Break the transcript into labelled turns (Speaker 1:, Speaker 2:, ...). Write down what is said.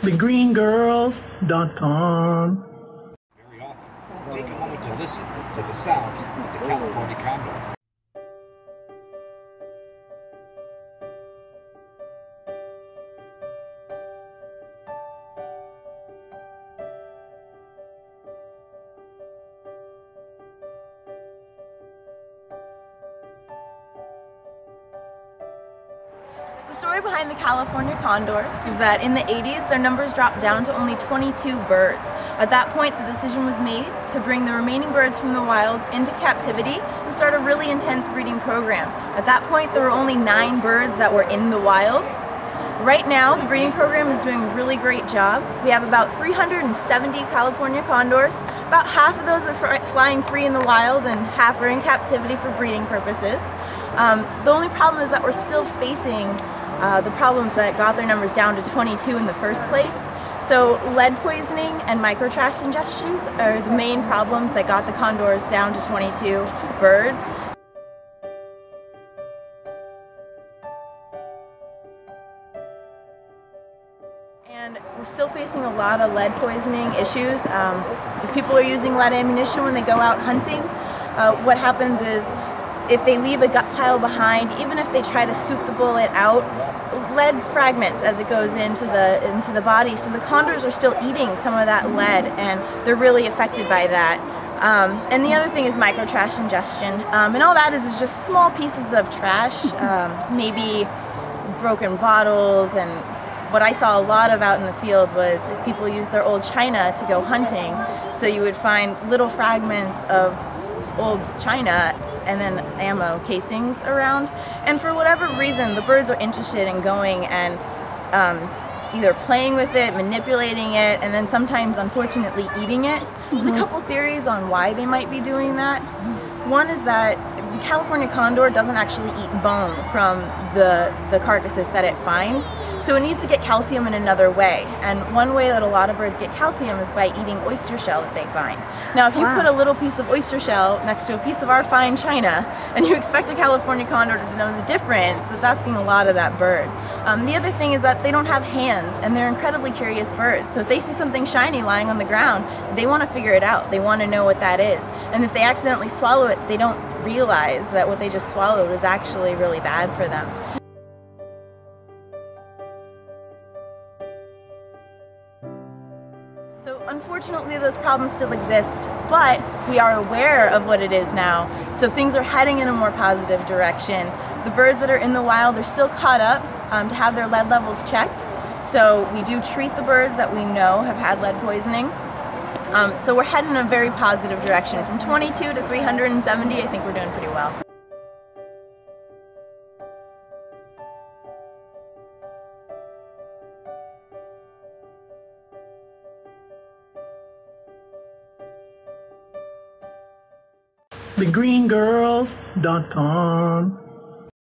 Speaker 1: thegreengirls.com.
Speaker 2: Very often, take a moment to listen to the sounds of the California condor.
Speaker 3: The story behind the California condors is that in the 80s their numbers dropped down to only 22 birds. At that point the decision was made to bring the remaining birds from the wild into captivity and start a really intense breeding program. At that point there were only 9 birds that were in the wild. Right now the breeding program is doing a really great job. We have about 370 California condors. About half of those are flying free in the wild and half are in captivity for breeding purposes. The only problem is that we're still facing the problems that got their numbers down to 22 in the first place. So lead poisoning and microtrash ingestions are the main problems that got the condors down to 22 birds. And we're still facing a lot of lead poisoning issues. If people are using lead ammunition when they go out hunting, what happens is if they leave a gut pile behind, even if they try to scoop the bullet out, lead fragments as it goes into the body. So the condors are still eating some of that lead, and they're really affected by that. And the other thing is microtrash ingestion, and all that is just small pieces of trash, maybe broken bottles. And what I saw a lot of out in the field was if people use their old china to go hunting. So you would find little fragments of old china and then ammo casings around, and for whatever reason the birds are interested in going and either playing with it, manipulating it, and then sometimes unfortunately eating it. There's a couple theories on why they might be doing that. One is that the California condor doesn't actually eat bone from the carcasses that it finds, so it needs to get calcium in another way. And one way that a lot of birds get calcium is by eating oyster shell that they find. Now if you put a little piece of oyster shell next to a piece of our fine china and you expect a California condor to know the difference, that's asking a lot of that bird. The other thing is that they don't have hands and they're incredibly curious birds. So if they see something shiny lying on the ground, they want to figure it out. They want to know what that is. And if they accidentally swallow it, they don't realize that what they just swallowed is actually really bad for them. So unfortunately those problems still exist, but we are aware of what it is now, so things are heading in a more positive direction. The birds that are in the wild are still caught up to have their lead levels checked, so we do treat the birds that we know have had lead poisoning. So we're heading in a very positive direction. From 22 to 370, I think we're doing pretty well.
Speaker 1: thegreengirls.com.